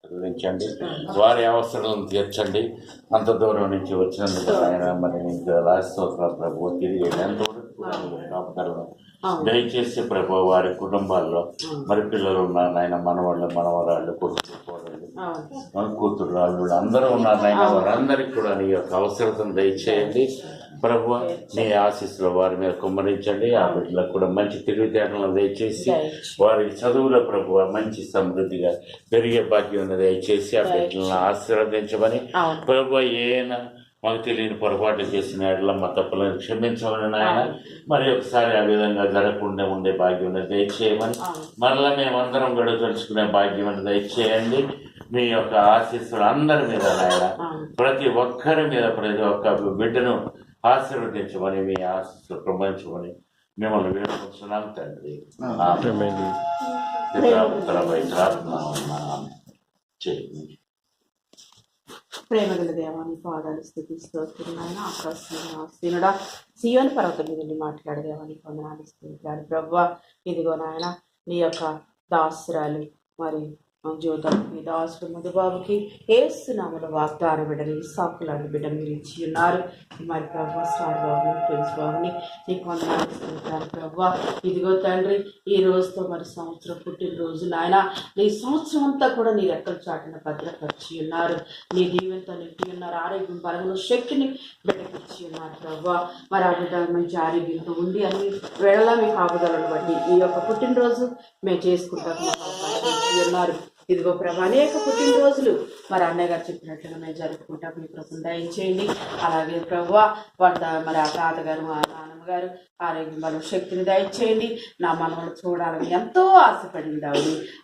అందించండి, వారి అవసరాలను తీర్చండి. అంత దూరం నుంచి వచ్చినందుకు ఆయన మరి మీకు రాజస్తోత్రాలు ప్రభు. తిరిగి ఎంతవరకు కాపుదలను దయచేసి ప్రభు వారి కుటుంబాల్లో మరి పిల్లలు ఉన్నారు నాయన, మనవాళ్ళు మనవరాళ్ళు, కొడుకు కోడళ్ళు, మన కూతురు అల్లుళ్ళు అందరూ ఉన్నారు నాయన. వారందరికీ కూడా నీ యొక్క అవసరతను దయచేయండి ప్రభు. నీ ఆశీస్సులో వారి మీద కుమ్మరించండి. ఆ బిడ్డలకు కూడా మంచి తెలివితేటలను దయచేసి వారి చదువుల ప్రభు మంచి సమృద్ధిగా పెరిగే భాగ్యం దయచేసి ఆ బిడ్డలను ఆశీర్వదించమని ప్రభు. ఏనా మాకు తెలియని పొరపాటు చేసిన ఎడల మా తప్పులను క్షమించమని నాయన. మరి ఒకసారి ఆ విధంగా జరగకుండా ఉండే భాగ్యం దయచేయమని, మరలా మేమందరం గడుచుకునే భాగ్యం దయచేయండి. మీ యొక్క ఆశీస్సులు అందరి మీద నాయన, ప్రతి ఒక్కరి మీద, ప్రతి ఒక్క బిడ్డను ఆశీర్వదించమని, మీ ఆశీస్సులు ప్రబంచమని మిమ్మల్ని వేడుకుంటున్నాం తండ్రి. ప్రేమగల దేవాన్ని పాదాలు స్థితిస్తున్నాయన. ఆకాశీనుడా సీయోను పర్వతం మీద మాట్లాడే దేవాన్ని వందనాలు స్థితించాడు ప్రభువా. ఇదిగో నాయన నీ యొక్క దాసురాలు మరి జ్యోతం మీ దాసుడు మధుబాబుకి ఏసునామల వాగ్దాన బిడ్డని సాకులాంటి బిడ్డను మీరు ఇచ్చి ఉన్నారు. మరి ప్రభు స్టార్ బాబుని ప్రిన్స్ బాబుని నీకు వందనాలు ఇస్తుంటారు ప్రభు. ఇదిగో తండ్రి ఈ రోజుతో మరి సంవత్సరం పుట్టినరోజు నాయన, నీ సంవత్సరం అంతా కూడా నీ రెక్కల చాటున భద్రపరిచి ఉన్నారు. నీ దీవెనతో నింపి ఉన్నారు. ఆరోగ్యం బలంలో శక్తిని బిడ్డకిచ్చి ఉన్నారు ప్రభు. మరి ఆ బిడ్డ మంచి ఆరోగ్యంతో ఉండి అన్ని వేళలా మీ కాపుదలను బట్టి ఈ యొక్క పుట్టినరోజు మేము చేసుకుంటాం ఉన్నారు. ఇదిగో ప్రభా అనేక పుట్టినరోజులు మరి అన్నయ్య గారు చెప్పినట్లుగా మేము జరుపుకుంటాం. మీ ప్రభుత్వం దయచేయండి. అలాగే ప్రభు వాళ్ళ మరి ఆ తాతగారు మా నాన్నమ్మగారు ఆరోగ్యం బలం శక్తిని దయచేయండి. నా మనవలు చూడాలని ఎంతో ఆశపడింది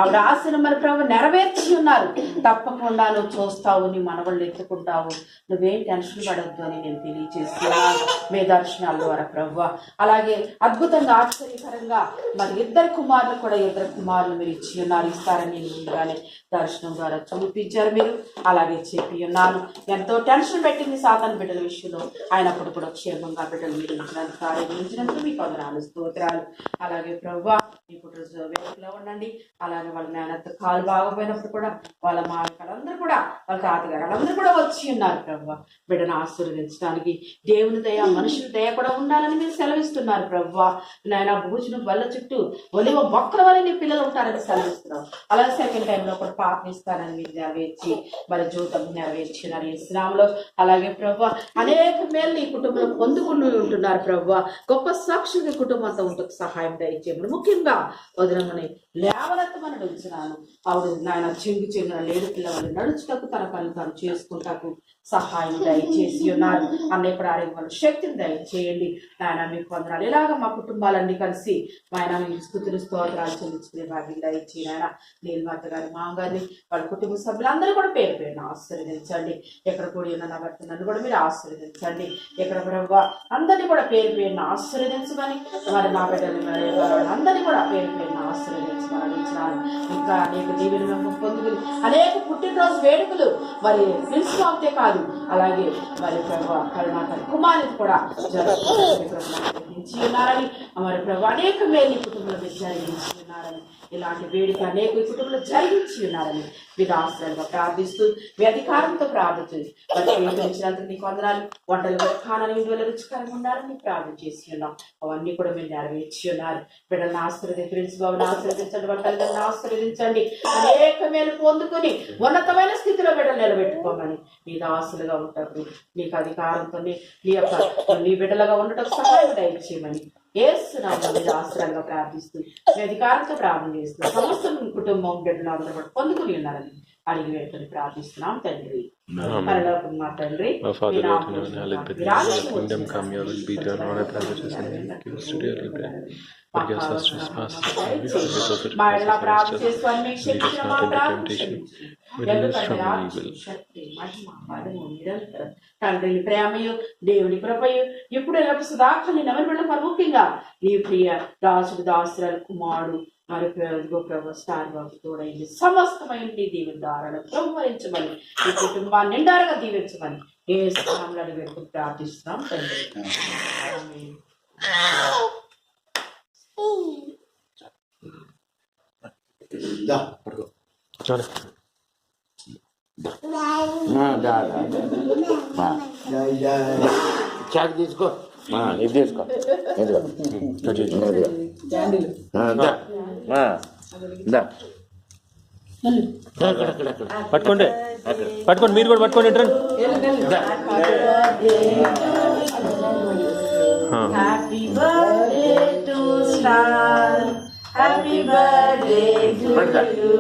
ఆవిడ ఆశను మరి ప్రభు నెరవేర్చి ఉన్నారు. తప్పకుండా నువ్వు చూస్తావు, నీ మనవళ్ళు ఎత్తుకుంటావు, నువ్వేం టెన్షన్ పడవద్దు అని నేను తెలియజేస్తున్నాను మీ దర్శనాల ద్వారా ప్రభు. అలాగే అద్భుతంగా ఆశ్చర్యకరంగా మరి ఇద్దరు కుమారులు మీరు ఇచ్చి ఉన్నారు. ఇస్తారని నేను ముందుగానే దర్శనం ద్వారా చూపించారు మీరు. అలాగే చెప్పి ఉన్నాను. ఎంతో టెన్షన్ పెట్టింది సాతాను బిడ్డల విషయంలో, అయినప్పుడు కూడా క్షేమంగా బిడ్డలు మీరు ఇచ్చినందుకు ఆరోగ్యించినందుకు మీకు వందనాలు స్తోత్రాలు. అలాగే ప్రభువా మీ పుట్టినరోజు వేడుకలో ఉండండి. అలాగే వాళ్ళ మేనత్త కాలు బాగపోయినప్పుడు కూడా వాళ్ళ మామకాలందరూ కూడా వాళ్ళ తాతగారు వాళ్ళందరూ కూడా వచ్చి ఉన్నారు ప్రభువా బిడ్డను ఆశీర్వదించడానికి. దేవుని దయ మనుషుల దయ కూడా ఉండాలని మీరు సెలవిస్తున్నారు ప్రభువా. నాయన భోజనం వల్ల చుట్టూ ఒలివ మొక్కల వల్ల నీ పిల్లలు ఉంటారని సెలవిస్తున్నావు. అలాగే సెకండ్ టైంలో కూడా పాపనిస్తానని మీరు నెరవేర్చి మరి జీవితం నెరవేర్చినారు ఇస్లాంలో. అలాగే ప్రభువా అనేక మేలు ఈ కుటుంబంలో పొందుకుని ఉంటున్నారు ప్రభువా. గొప్ప సాక్షులకి కుటుంబంతో ఉంటుంది సహాయం దయచేయమని, ముఖ్యంగా వదినమని లేవనెత్తమని నడుచున్నాను. ఆవిడ నాయన చెంగున లేడు పిల్లవాళ్ళు నడుచుటకు తన పని తాను చేసుకుంటాకు సహాయం దయచేసి ఉన్నారు. అన్నయ్య కూడా ఆరోగ్యం శక్తిని దయచేయండి నాయన. మీకు వందనాలు. ఇలాగ మా కుటుంబాలన్నీ కలిసి ఆయన మీ స్తుతులు స్తోత్రాలు చెల్లించుకునే భాగ్యం దయచేయి నాయన. నీలమాత గారి మామగారిని వాళ్ళ కుటుంబ సభ్యులందరూ కూడా పేరు పేరును ఆశీర్వదించండి. ఎక్కడ కూడి ఉన్న నా భర్త నన్ను కూడా మీరు ఆశీర్వదించండి. ఎక్కడ బ్రవ్వ అందరినీ కూడా పేరు పేరును ఆశీర్వదించమని, మరి నా బిడ్డలు అందరినీ కూడా పేరు పేరును ఆశీర్వదించమని అడుగుతున్నాను. ఇంకా అనేక దీవెనలు పొందుకుని అనేక పుట్టినరోజు వేడుకలు మరి ప్రిన్సిపాల్తే కాదు, అలాగే మరి ప్రభు కరుణాకర్ కుమారుని కూడా జరిగించి ఉన్నారని, మరి ప్రభు అనేక మేలు కుటుంబంలో జరిగించి ఉన్నారని, ఇలాంటి వేడుక అనేక కుటుంబంలో జరిగించి ఉన్నారని మీరు ఆశ్రయంగా ప్రార్థిస్తూ మీ అధికారంతో ప్రార్థిస్తుంది. మరి నీకు వందనాలు. వంటలు ఖానాలు ఇందువల్ల రుచికరంగా ఉండాలని ప్రార్థన చేసి ఉన్నాం. అవన్నీ కూడా మీరు నెరవేర్చి ఉన్నారు. బిడ్డలను ఆశీర్వదించి బాబుని ఆశీర్వదించండి, వంటలను ఆశీర్వదించండి. అనేక మేలు పొందుకొని ఉన్నతమైన స్థితిలో బిడ్డలు నిలబెట్టుకోమని మీ దాసులుగా ఉంటారు. మీకు అధికారంతో నీ బిడ్డలుగా ఉండటం సహాయం దయచేయమని ఏసునామములో ఆశ్రయంగా ప్రార్థిస్తూ మీ అధికారంతో ప్రార్థన చేస్తూ సమస్త కుటుంబం బిడ్డలు అందరూ కూడా పొందుకుని ఉన్నారని అడిగి వేడుకొని ప్రార్థిస్తున్నాం తండ్రి. పరలోకం మా తండ్రి, తండ్రి ప్రేమయు దేవుని కృపయు ఇప్పుడు సదాకాలం ఎవరి వెళ్ళ ముఖ్యంగా నీ ప్రియ దాసుడు దాసురాలు కుమారుడు మరి ప్రభు స్టార్ బాబు తోడైంది సమస్తమైంది దీని ద్వారా ప్రభువరించమని ఈ కుటుంబాన్ని నిండారుగా దీవించమని ఏ స్థానంలో అడిగి ప్రార్థిస్తున్నాం తండ్రి. Da, perdón. చాక్ తీసుకో, ఇది తీసుకో, ఇదిగో పట్టుకోండి పట్టుకోండి, మీరు కూడా పట్టుకోండి. Happy birthday to star, happy birthday to you,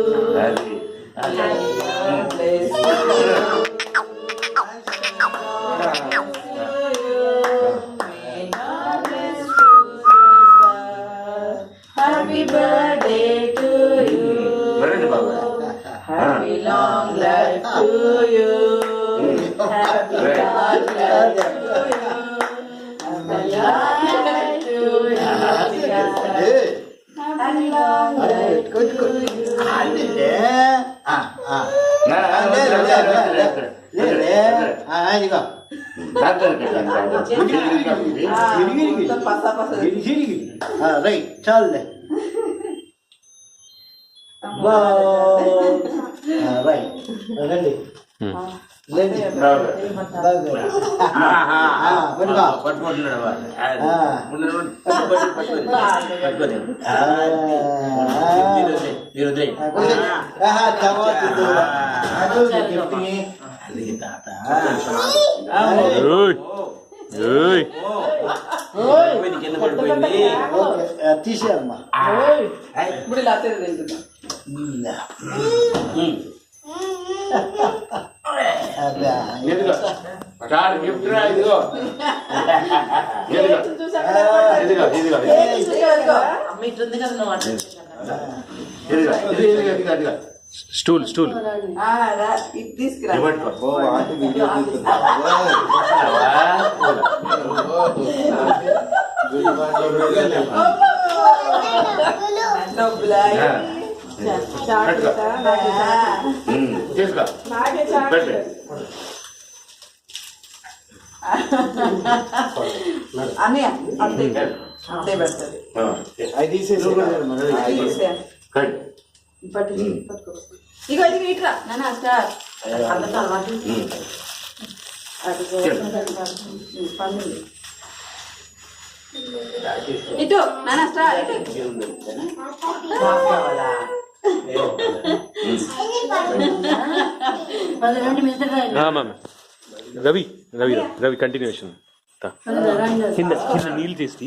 happy birthday to you, happy long life to you, happy long life to you, happy long life to you, happy long life to you. Right చాలు right రండి తీసేయమ్మా star gift రా, ఇదిగో ఇదిగో ఇదిగో ఇదిగో ఇదిగో stool తీసుకురా. తీసుకో అన్నయ్య అంతే అంతే పెడుతుంది. ఇగో ఇది ఇట్రా నాన్న స్టార్ అందరితో అలవాటు పండుగ ఇటు నాన్న స్టార్ ఇటు రవి రవి రవి కంటిన్యూషన్ కింద కింద నీళ్ళు తీసి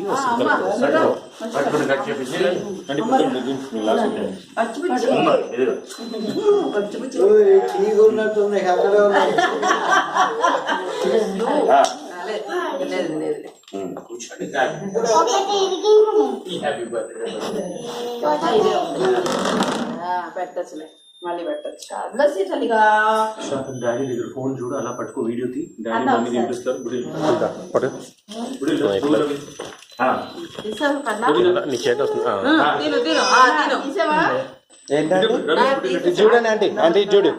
ఉన్నట్టుంది అక్కడ పెట్టచ్చులే మళ్ళీ పెట్టచ్చు అట్లసి చలిగా డాడీ దగ్గర ఫోన్ చూడు, అలా పట్టుకో, వీడియో తీ, డాడీ మమ్మీ తినిపిస్తారు. నీ చేతి వస్తుంది. ఏంటంటే చూడండి ఆంటీ ఆంటీ చూడు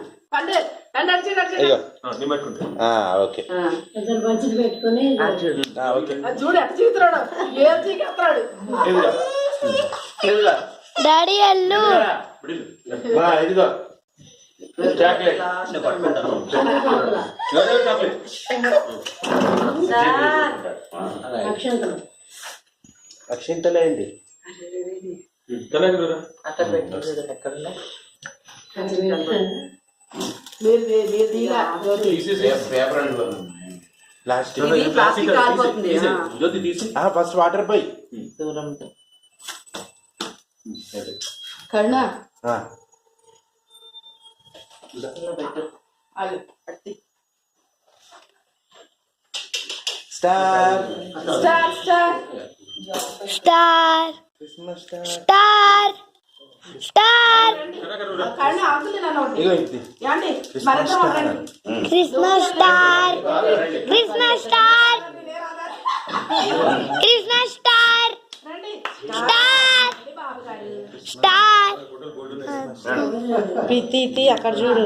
అయ్యో ఓకే చూడు ఎట్ట చీకుతున్నాడు, ఏం చీకెత్తాడు డాడీ అల్లు ఇదిగో చాక్లెట్ అక్షింతలే అండి లాస్ట్ ఫస్ట్ వాటర్ పోయి కన్నా star star star star star star కన్నా ఆకులు నన్ను ఇగో ఇది ఏంటి మరిద్దాం Christmas star Christmas star Christmas star star star తీతి అక్కడ చూడు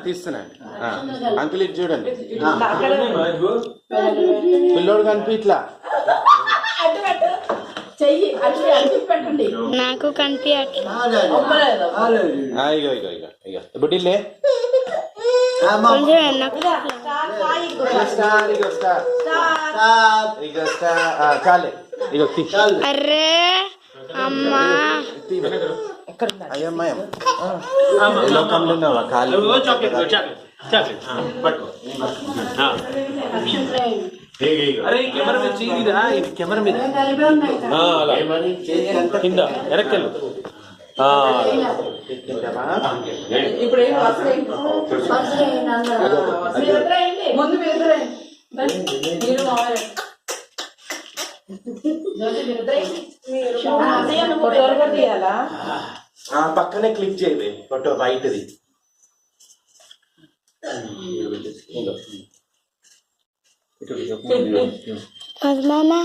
తీస్తున్నాను అంకుల్ ఇది చూడండి పిల్లోడు కనిపించలా చెయ్యి అటు పెట్టండి నాకు కనిపించట్లేదు ఇగో ఇగో ఇగో ఇగో బుడ్డిలే స్టార్ ఇగో స్టార్ ఇగో స్టార్ చాలే ఇగో తీ అరే అమ్మా అయ్యమ్మ ఏ లోకంలో ఉన్నావా ఖాళీ అరే కెమెరా మీద చేయరా, ఇది కెమెరా మీద అలా కింద వెనక్కెళ్ళు. ఇప్పుడు ఏం వస్తాయి ముందు మీరు తీయాలా పక్కనే క్లిక్ చేయవే ఫోటో రైట్ది మామా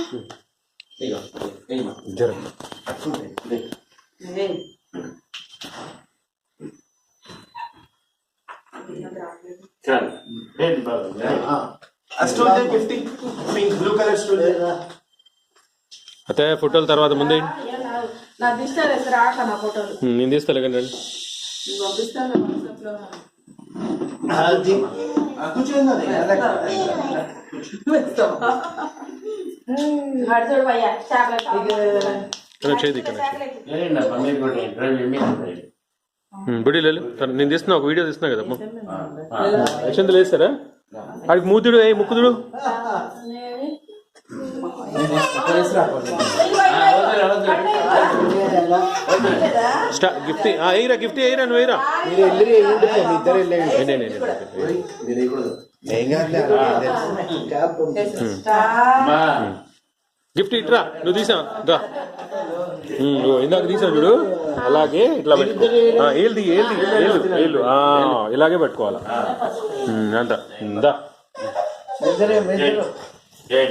stool gift pink blue colour stool అయితే ఫోటోల తర్వాత ముందే నా దిష్టాలు ఎక్కడ ఆట నా ఫోటోలు నేను తీస్తాలే కానీ రండి. పంపిస్తాను వాట్సాప్ లో చూడు భయ్యా చాక్లెట్ ఇక్కడ చేయి ఇక్కడ బుడి లేదు నేను తీస్తున్నా, ఒక వీడియో తీస్తున్నా కదా యశ్వంత్ వేస్తారా ఆడికి మూతుడు ఏ ముక్కుదుడు గిఫ్ట్ ఎయిరా గిఫ్ట్ ఎయిరా నువ్వు ఎయిరా గిఫ్ట్ ఇట్రా నువ్వు తీసా ఇందాక తీసా చూడు అలాగే ఇట్లా పెట్టుకో ఏళ్ళు ఏళ్ళు ఏళ్ళు ఏళ్ళు ఇలాగే పెట్టుకోవాలా అంత ఇందా ఏ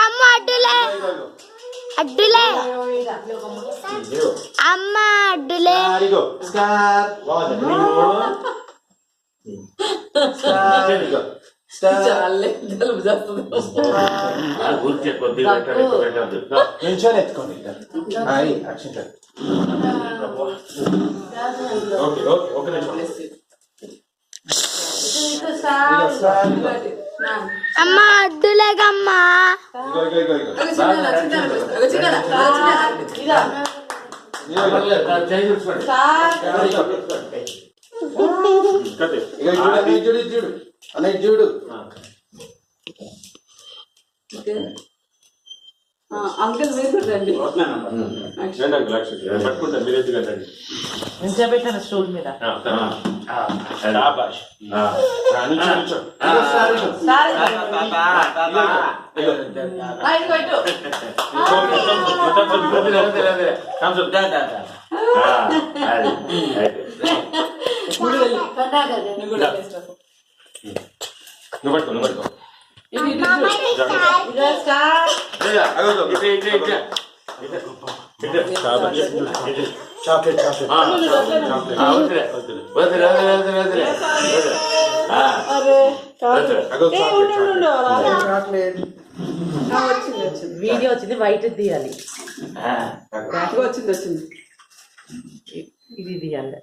అమ్మ అడ్డులే అడ్డులే అమ్మ అడ్డులే నిల్చొని ఎత్తుకోండి అమ్మ అడ్డులేగమ్మా చూడు అన్నయ్య చూడు అంకుల్ మీరు రండి నిల్చోబెట్టాను స్టూల్ మీద నువ్వు పట్టుకో నువ్వు పట్టుకో వీడియో వచ్చింది వైట్ తీయాలి వచ్చింది ఇది తీయాలి